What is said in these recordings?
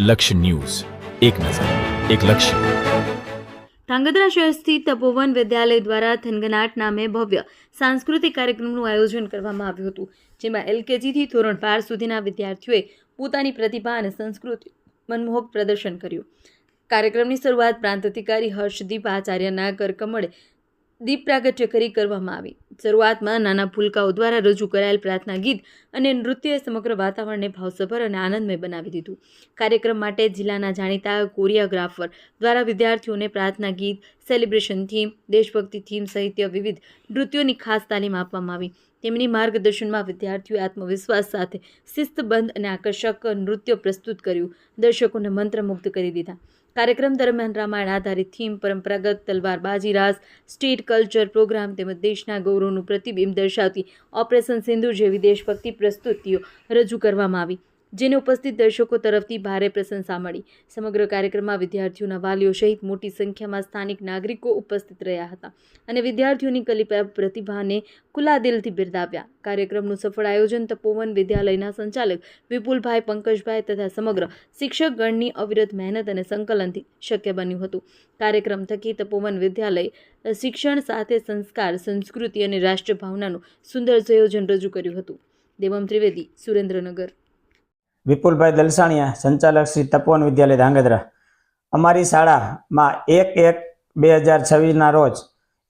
લક્ષ્ય ન્યૂઝ, એક નજર, એક લક્ષ્ય. ધાંગધ્રા શહેર સ્થિત તપોવન વિદ્યાલય દ્વારા થનગનાટ નામે ભવ્ય સાંસ્કૃતિક કાર્યક્રમનું આયોજન કરવામાં આવ્યું હતું, જેમાં LKGથી ધોરણ 12 સુધીના વિદ્યાર્થીઓએ પોતાની પ્રતિભા અને સંસ્કૃતિ મનમોહક પ્રદર્શન કર્યું. કાર્યક્રમની શરૂઆત પ્રાંત અધિકારી હર્ષદીપ આચાર્યના કરકમળે દીપ પ્રાગટ્ય કરી કરવામાં આવી. શરૂઆતમાં નાના ભૂલકાઓ દ્વારા રજૂ કરાયેલ પ્રાર્થના ગીત અને નૃત્યએ સમગ્ર વાતાવરણને ભાવસભર અને આનંદમય બનાવી દીધું. કાર્યક્રમ માટે જિલ્લાના જાણીતા કોરિયોગ્રાફર દ્વારા વિદ્યાર્થીઓને પ્રાર્થના ગીત, સેલિબ્રેશન થીમ, દેશભક્તિ થીમ સહિત વિવિધ નૃત્યોની ખાસ તાલીમ આપવામાં આવી. તેમની માર્ગદર્શનમાં વિદ્યાર્થીઓએ આત્મવિશ્વાસ સાથે શિસ્તબદ્ધ અને આકર્ષક નૃત્ય પ્રસ્તુત કર્યું, દર્શકોને મંત્રમુગ્ધ કરી દીધા. કાર્યક્રમ દરમિયાન રામાયણ આધારિત થીમ, પરંપરાગત તલવારબાજી, રાસ, સ્ટેટ કલ્ચર પ્રોગ્રામ તેમજ દેશના ગૌરવનું પ્રતિબિંબ દર્શાવતી ઓપરેશન સિંદૂર જેવી દેશભક્તિ પ્રસ્તુતિઓ રજૂ કરવામાં આવી, જેને ઉપસ્થિત દર્શકો તરફથી ભારે પ્રશંસા મળી. સમગ્ર કાર્યક્રમમાં વિદ્યાર્થીઓના વાલીઓ સહિત મોટી સંખ્યામાં સ્થાનિક નાગરિકો ઉપસ્થિત રહ્યા હતા અને વિદ્યાર્થીઓની કલિપા પ્રતિભાને ખુલ્લા દિલથી બિરદાવ્યા. કાર્યક્રમનું સફળ આયોજન તપોવન વિદ્યાલયના સંચાલક વિપુલભાઈ, પંકજભાઈ તથા સમગ્ર શિક્ષકગણની અવિરત મહેનત અને સંકલનથી શક્ય બન્યું હતું. કાર્યક્રમ થકી તપોવન વિદ્યાલય શિક્ષણ સાથે સંસ્કાર, સંસ્કૃતિ અને રાષ્ટ્રભાવનાનું સુંદર સંયોજન રજૂ કર્યું હતું. દેવમ ત્રિવેદી, સુરેન્દ્રનગર. વિપુલભાઈ દલસાણીયા, સંચાલક શ્રી તપોવન વિદ્યાલય ધાંગધ્રા. અમારી શાળામાં 1/1/2026ના રોજ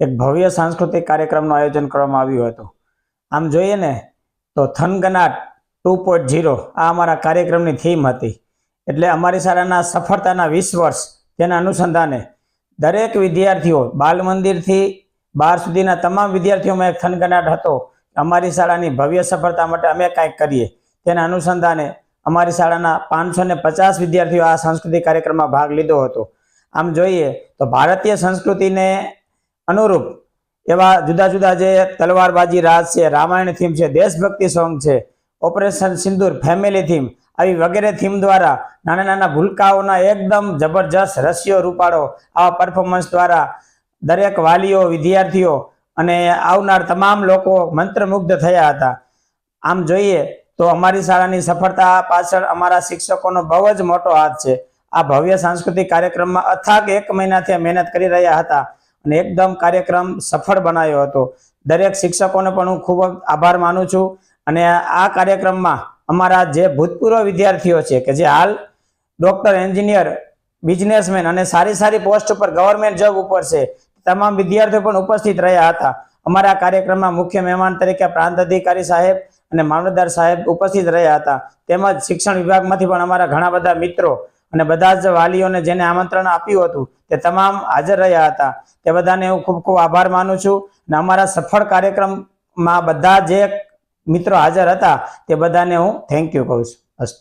એક ભવ્ય સાંસ્કૃતિક કાર્યક્રમનું આયોજન કરવામાં આવ્યું હતું. આમ જોઈએ ને તો થનગનાટ 2.0 આ અમારા કાર્યક્રમની થીમ હતી. એટલે અમારી શાળાના સફળતાના 20 વર્ષ તેના અનુસંધાને દરેક વિદ્યાર્થીઓ, બાલ મંદિરથી 12 સુધીના તમામ વિદ્યાર્થીઓમાં એક થનગનાટ હતો. અમારી શાળાની ભવ્ય સફળતા માટે અમે કાંઈક કરીએ, તેના અનુસંધાને અમારી શાળાના 550 વિદ્યાર્થીઓ આ સાંસ્કૃતિક કાર્યક્રમમાં ભાગ લીધો હતો. આમ જોઈએ તો ભારતીય સંસ્કૃતિને અનુરૂપ એવા જુદા જુદા જે તલવારબાજી, રાસ છે, રામાયણ થીમ છે, દેશભક્તિ સોંગ છે, ઓપરેશન સિંદૂર, ફેમિલી થીમ, આવી વગેરે થીમ દ્વારા નાના નાના ભૂલકાઓના એકદમ જબરજસ્ત રસિયો રૂપાળો આવા પરફોર્મન્સ દ્વારા દરેક વાલીઓ, વિદ્યાર્થીઓ અને આવનાર તમામ લોકો મંત્રમુગ્ધ થયા હતા. આમ જોઈએ તો અમારી શાળાની સફળતા પાછળ અમારા શિક્ષકોનો બહુ જ મોટો હાથ છે. આ ભવ્ય સાંસ્કૃતિક કાર્યક્રમમાં અથાગ 1 મહિનાથી મહેનત કરી રહ્યા હતા અને એકદમ કાર્યક્રમ સફળ બનાવ્યો હતો. દરેક શિક્ષકોને પણ હું ખૂબ આભાર માનું છું. અને આ કાર્યક્રમમાં અમારા જે ભૂતપૂર્વ વિદ્યાર્થીઓ છે કે જે હાલ ડૉક્ટર, એન્જિનિયર, બિઝનેસમેન અને સારી સારી પોસ્ટ ઉપર, ગવર્મેન્ટ જોબ ઉપર છે, તમામ વિદ્યાર્થીઓ પણ ઉપસ્થિત રહ્યા હતા. અમારા કાર્યક્રમમાં મુખ્ય મહેમાન તરીકે પ્રાંત અધિકારી સાહેબ અને મામલતદાર સાહેબ ઉપસ્થિત રહ્યા હતા. તેમજ શિક્ષણ વિભાગમાંથી પણ અમારા ઘણા બધા મિત્રો અને બધા જ વાલીઓને જેને આમંત્રણ આપ્યું હતું તે તમામ હાજર રહ્યા હતા. તે બધાને હું ખૂબ ખૂબ આભાર માનું છું. અને અમારા સફળ કાર્યક્રમમાં બધા જે મિત્રો હાજર હતા તે બધાને હું થેન્ક યુ કહું છું. અસ્તુ.